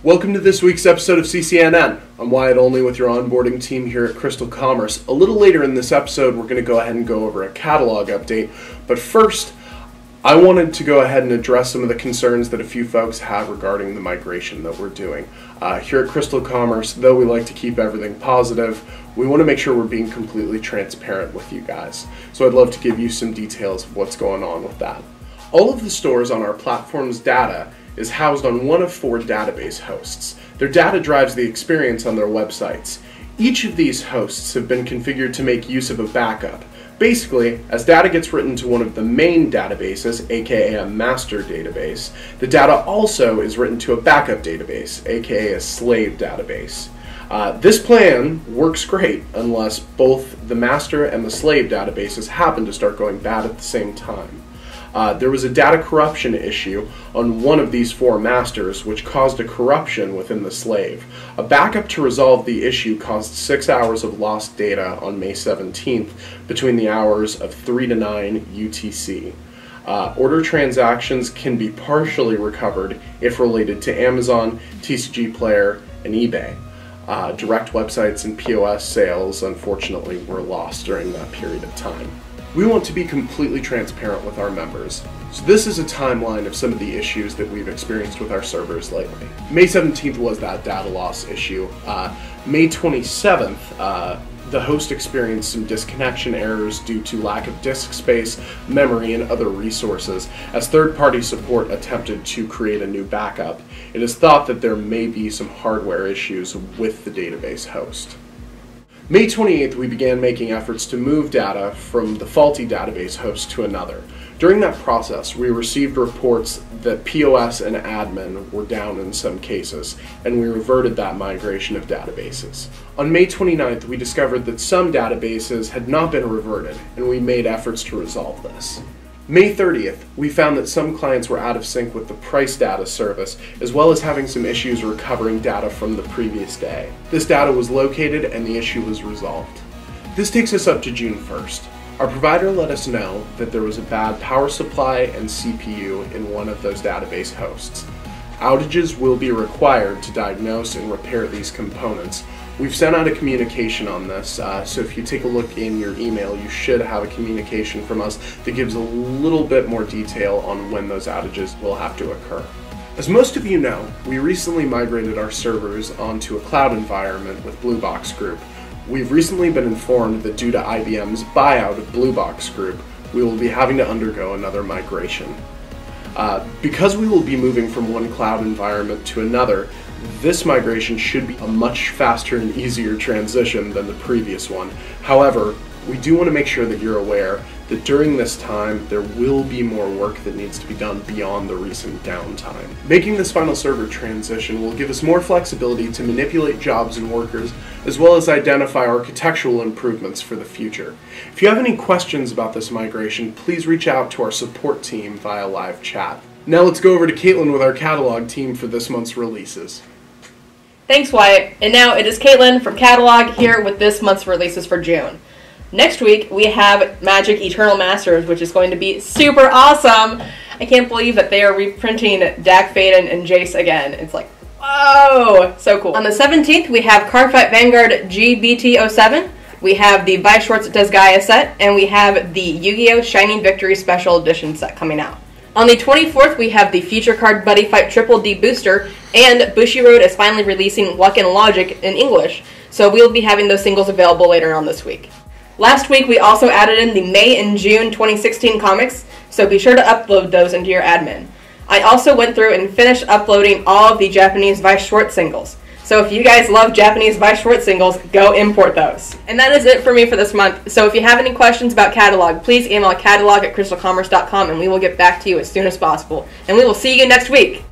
Welcome to this week's episode of CCNN. I'm Wyatt only with your onboarding team here at CrystalCommerce. A little later in this episode, we're going to go ahead and go over a catalog update. But first, I wanted to go ahead and address some of the concerns that a few folks have regarding the migration that we're doing. Here at CrystalCommerce, though we like to keep everything positive, we want to make sure we're being completely transparent with you guys. So I'd love to give you some details of what's going on with that. All of the stores on our platform's data is housed on one of 4 database hosts. Their data drives the experience on their websites. Each of these hosts have been configured to make use of a backup. Basically, as data gets written to one of the main databases, aka a master database, the data also is written to a backup database, aka a slave database. This plan works great unless both the master and the slave databases happen to start going bad at the same time. There was a data corruption issue on one of these 4 masters, which caused a corruption within the slave. A backup to resolve the issue caused 6 hours of lost data on May 17th between the hours of 3 to 9 UTC. Order transactions can be partially recovered if related to Amazon, TCG Player, and eBay. Direct websites and POS sales, unfortunately, were lost during that period of time. We want to be completely transparent with our members. So this is a timeline of some of the issues that we've experienced with our servers lately. May 17th was that data loss issue. May 27th, the host experienced some disconnection errors due to lack of disk space, memory, and other resources as third-party support attempted to create a new backup. It is thought that there may be some hardware issues with the database host. May 28th, we began making efforts to move data from the faulty database host to another. During that process, we received reports that POS and admin were down in some cases, and we reverted that migration of databases. On May 29th, we discovered that some databases had not been reverted, and we made efforts to resolve this. May 30th, we found that some clients were out of sync with the price data service, as well as having some issues recovering data from the previous day. This data was located and the issue was resolved. This takes us up to June 1st. Our provider let us know that there was a bad power supply and CPU in one of those database hosts. Outages will be required to diagnose and repair these components. We've sent out a communication on this, so if you take a look in your email, you should have a communication from us that gives a little bit more detail on when those outages will have to occur. As most of you know, we recently migrated our servers onto a cloud environment with Blue Box Group. We've recently been informed that due to IBM's buyout of Blue Box Group, we will be having to undergo another migration. Because we will be moving from one cloud environment to another, this migration should be a much faster and easier transition than the previous one. However, we do want to make sure that you're aware that during this time there will be more work that needs to be done beyond the recent downtime. Making this final server transition will give us more flexibility to manipulate jobs and workers, as well as identify architectural improvements for the future. If you have any questions about this migration, please reach out to our support team via live chat. Now let's go over to Katelyn with our catalog team for this month's releases. Thanks, Wyatt. And now it is Katelyn from Catalog here with this month's releases for June. Next week, we have Magic Eternal Masters, which is going to be super awesome. I can't believe that they are reprinting Dak Faden and Jace again. It's like, whoa, so cool. On the 17th, we have Cardfight Vanguard GBT07. We have the Vice Schwartz Disgaea set, and we have the Yu-Gi-Oh! Shining Victory Special Edition set coming out. On the 24th, we have the Future Card Buddy Fight Triple D Booster, and Bushiroad is finally releasing Luck and Logic in English, so we'll be having those singles available later on this week. Last week, we also added in the May and June 2016 comics, so be sure to upload those into your admin. I also went through and finished uploading all of the Japanese Vice Schwartz singles. So if you guys love Japanese Vice Schwartz singles, go import those. And that is it for me for this month. So if you have any questions about Catalog, please email catalog@crystalcommerce.com and we will get back to you as soon as possible. And we will see you next week.